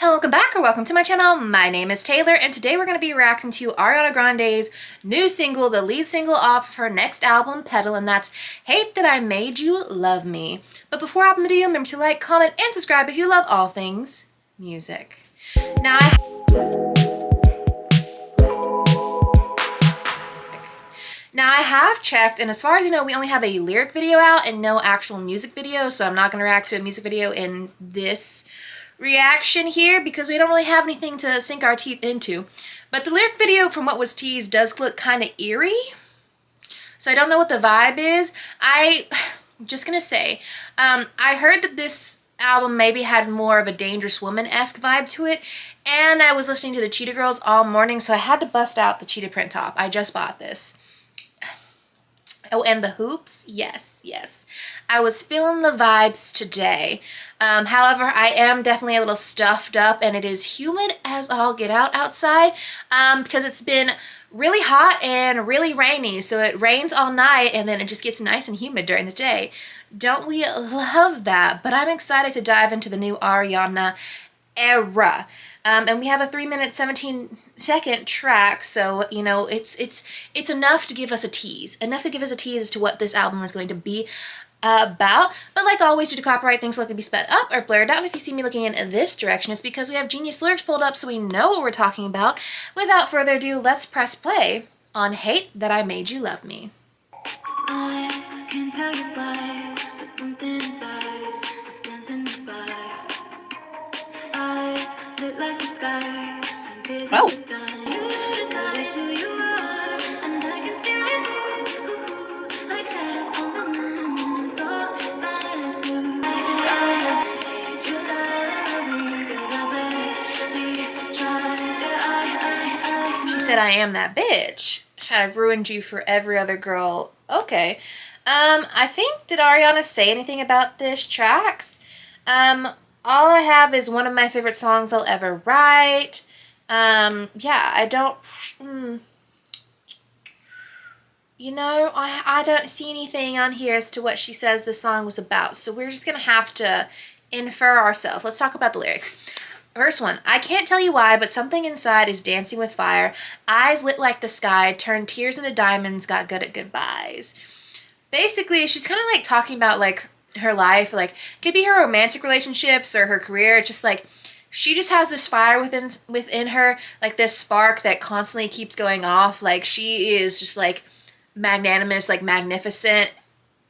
Hello, welcome back or welcome to my channel. My name is Taylor and today we're going to be reacting to Ariana Grande's new single, the lead single off of her next album, Petal, and that's Hate That I Made You Love Me. But before I open the video, remember to like, comment, and subscribe if you love all things music. Now I have checked, and as far as you know, we only have a lyric video out and no actual music video, so I'm not going to react to a music video in this reaction here because we don't really have anything to sink our teeth into. But the lyric video, from what was teased, does look kind of eerie, so I don't know what the vibe is. I'm just gonna say, I heard that this album maybe had more of a Dangerous Woman-esque vibe to it, and I was listening to the Cheetah Girls all morning, so I had to bust out the cheetah print top. I just bought this. Oh, and the hoops? Yes, yes. I was feeling the vibes today. However, I am definitely a little stuffed up and it is humid as all get out outside because it's been really hot and really rainy. So it rains all night and then it just gets nice and humid during the day. Don't we love that? But I'm excited to dive into the new Ariana era. And we have a 3-minute 17-second track, so you know it's enough to give us a tease, as to what this album is going to be about. But like always, due to copyright, things will have to be sped up or blurred out. And if you see me looking in this direction, it's because we have genius lyrics pulled up so we know what we're talking about. Without further ado, let's press play on Hate That I Made You Love Me. I can't tell you why, but something inside that stands in the fire. Eyes lit like the sky, turn tears into dime. You decide who you are, and I can see right through, like shadows on the moon. It's all bad news. I made you love me, 'cause I barely tried. Yeah, She said, I am that bitch. I've ruined you for every other girl. Okay. I think, did Ariana say anything about this tracks? All I have is one of my favorite songs I'll ever write. Yeah, I don't, you know, I don't see anything on here as to what she says the song was about. So we're just gonna have to infer ourselves. Let's talk about the lyrics. Verse 1, I can't tell you why, but something inside is dancing with fire. Eyes lit like the sky, turned tears into diamonds, got good at goodbyes. Basically, she's kind of like talking about like her life, like it could be her romantic relationships or her career. It's just like she just has this fire within her, like this spark that constantly keeps going off. Like she is just like magnanimous, like magnificent,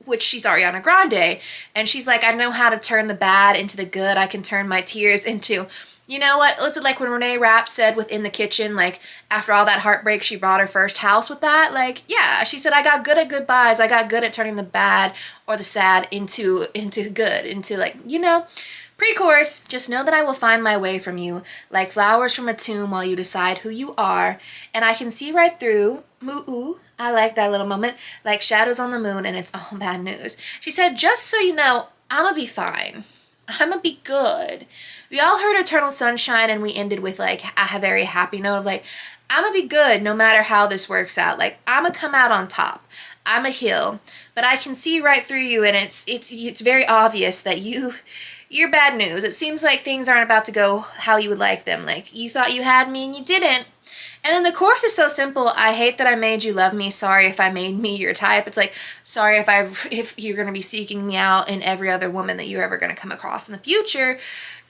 which she's Ariana Grande, and she's like, I know how to turn the bad into the good. I can turn my tears into, you know what, was it like when Renee Rapp said Within the Kitchen, like after all that heartbreak she bought her first house with that? Like, yeah, she said, I got good at goodbyes. I got good at turning the bad or the sad into good, into like, you know. Pre-chorus, just know that I will find my way from you like flowers from a tomb while you decide who you are, and I can see right through, moo-oo, I like that little moment, like shadows on the moon and it's all bad news. She said, just so you know, I'ma be fine. I'ma be good. We all heard Eternal Sunshine and we ended with like a very happy note of like, I'ma be good no matter how this works out. Like, I'ma come out on top. I'ma heal. But I can see right through you and it's very obvious that you're bad news. It seems like things aren't about to go how you would like them. Like, you thought you had me and you didn't. And then the chorus is so simple. I hate that I made you love me. Sorry if I made me your type. It's like, sorry if you're going to be seeking me out in every other woman that you're ever going to come across in the future.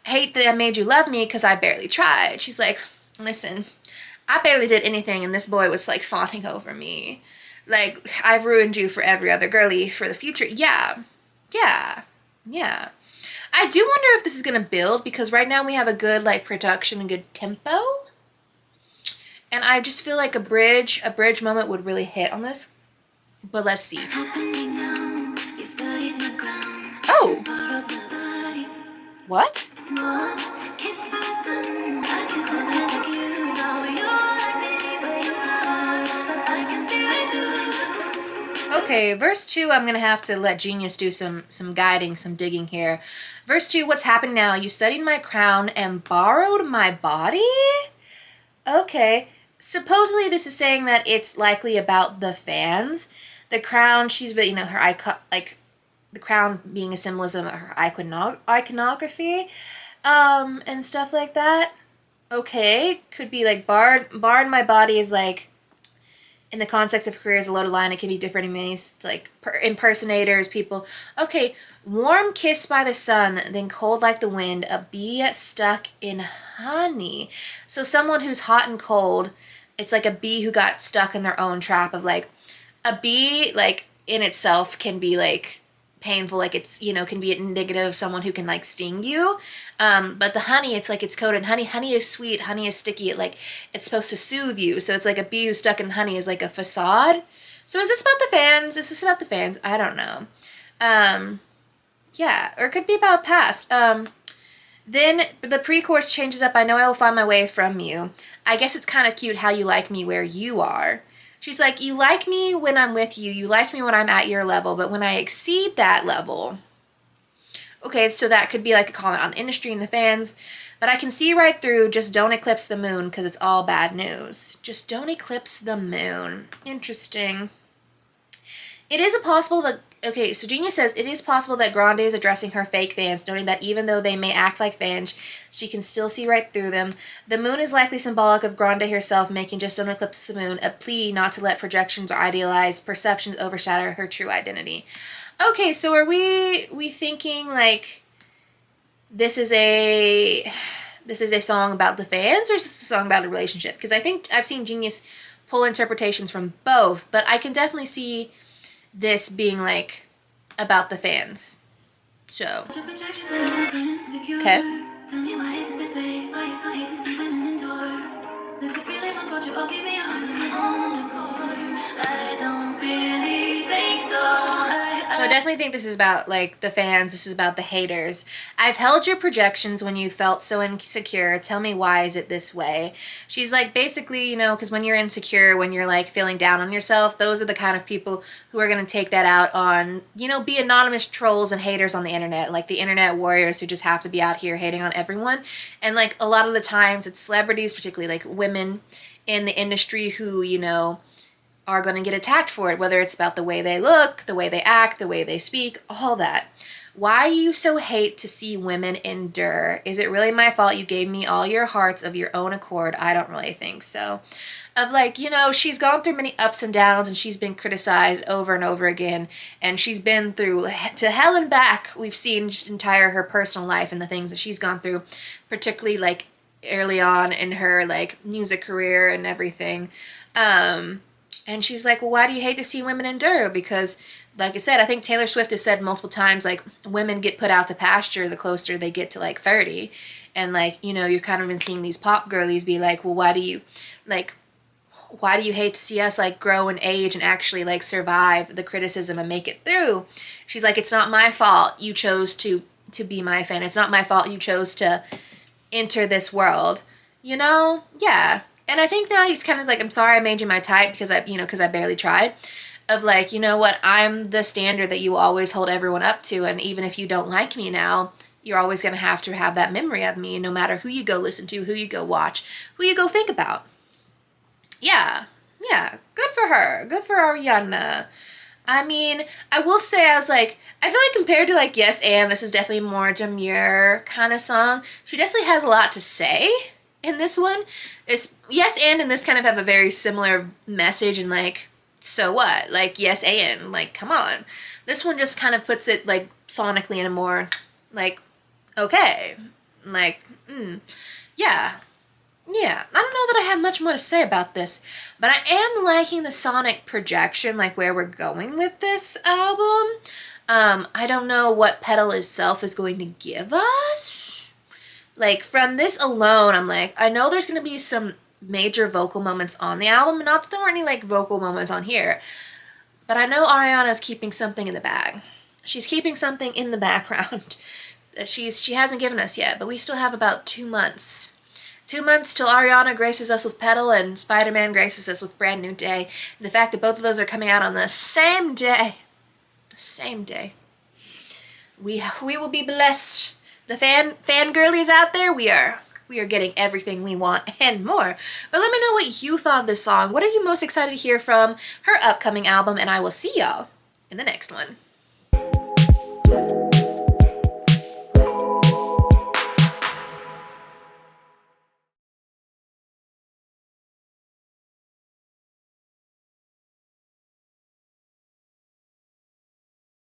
Hate that I made you love me because I barely tried. She's like, listen, I barely did anything and this boy was like fawning over me. Like, I've ruined you for every other girly for the future. Yeah. Yeah. Yeah. I do wonder if this is going to build because right now we have a good like production and good tempo. And I just feel like a bridge moment would really hit on this. But let's see. Oh. What? Okay, verse 2, I'm going to have to let Genius do some guiding, some digging here. Verse 2, what's happening now? You studied my crown and borrowed my body? Okay. Supposedly this is saying that it's likely about the fans. The crown, she's, you know, her icon, like the crown being a symbolism of her iconography. and stuff like that. Okay, could be like barred my body is like in the context of career is a loaded line. It can be different in ways, like impersonators, people. Okay, warm kiss by the sun, then cold like the wind, a bee stuck in honey. So someone who's hot and cold, it's like a bee who got stuck in their own trap of like, a bee like in itself can be like painful, like it's, you know, can be indicative of someone who can like sting you. But the honey, it's like it's coated in honey. Honey is sweet, honey is sticky. It's supposed to soothe you. So it's like a bee who's stuck in honey is like a facade. So is this about the fans? Is this about the fans? I don't know. Yeah, or it could be about past. Then the pre-chorus changes up. I know I will find my way from you. I guess it's kind of cute how you like me where you are. She's like, you like me when I'm with you. You like me when I'm at your level. But when I exceed that level... Okay, so that could be like a comment on the industry and the fans. But I can see right through, just don't eclipse the moon because it's all bad news. Just don't eclipse the moon. Interesting. It is possible that... Okay, so Genius says, it is possible that Grande is addressing her fake fans, noting that even though they may act like fans, she can still see right through them. The moon is likely symbolic of Grande herself, making just don't eclipse the moon a plea not to let projections or idealized perceptions overshadow her true identity. Okay, so are we thinking like this is a song about the fans, or is this a song about a relationship? Because I think I've seen Genius pull interpretations from both, but I can definitely see this being like about the fans. So okay. Tell me why is it this way? Why you so hate to see women endure? Does it really my fault you all give me your arms on your own accord? I don't really think so. So I definitely think this is about like the fans. This is about the haters. I've held your projections when you felt so insecure. Tell me why is it this way? She's like basically, you know, because when you're insecure, when you're like feeling down on yourself, those are the kind of people who are going to take that out on, you know, be anonymous trolls and haters on the internet, like the internet warriors who just have to be out here hating on everyone. And like a lot of the times it's celebrities, particularly like women in the industry who, you know, are going to get attacked for it, whether it's about the way they look, the way they act, the way they speak, all that. Why you so hate to see women endure? Is it really my fault you gave me all your hearts of your own accord? I don't really think so. Of like, you know, she's gone through many ups and downs and she's been criticized over and over again, and she's been through to hell and back. We've seen just entire her personal life and the things that she's gone through, particularly like early on in her like music career and everything. And she's like, well, why do you hate to see women endure? Because, like I said, I think Taylor Swift has said multiple times, like, women get put out to pasture the closer they get to, like, 30. And, like, you know, you've kind of been seeing these pop girlies be like, well, why do you hate to see us, like, grow and age and actually, like, survive the criticism and make it through? She's like, it's not my fault you chose to be my fan. It's not my fault you chose to enter this world. You know? Yeah. And I think now he's kind of like, I'm sorry I made you my type because I barely tried. Of like, you know what, I'm the standard that you always hold everyone up to. And even if you don't like me now, you're always going to have that memory of me, no matter who you go listen to, who you go watch, who you go think about. Yeah. Good for her. Good for Ariana. I mean, I will say, I was like, I feel like compared to like Yes and, this is definitely more demure kind of song. She definitely has a lot to say in this one. It's Yes and this kind of have a very similar message, and like, so what? Like, yes and, like, come on. This one just kind of puts it like sonically in a more like, okay, like, yeah. I don't know that I have much more to say about this, but I am liking the sonic projection, like where we're going with this album. I don't know what Petal itself is going to give us. Like, from this alone, I'm like, I know there's going to be some major vocal moments on the album, and not that there were any, like, vocal moments on here, but I know Ariana's keeping something in the bag. She's keeping something in the background that she hasn't given us yet, but we still have about 2 months. 2 months till Ariana graces us with Petal and Spider-Man graces us with Brand New Day. And the fact that both of those are coming out on the same day. We will be blessed. The fangirlies out there, we are getting everything we want and more. But let me know what you thought of this song. What are you most excited to hear from her upcoming album? And I will see y'all in the next one.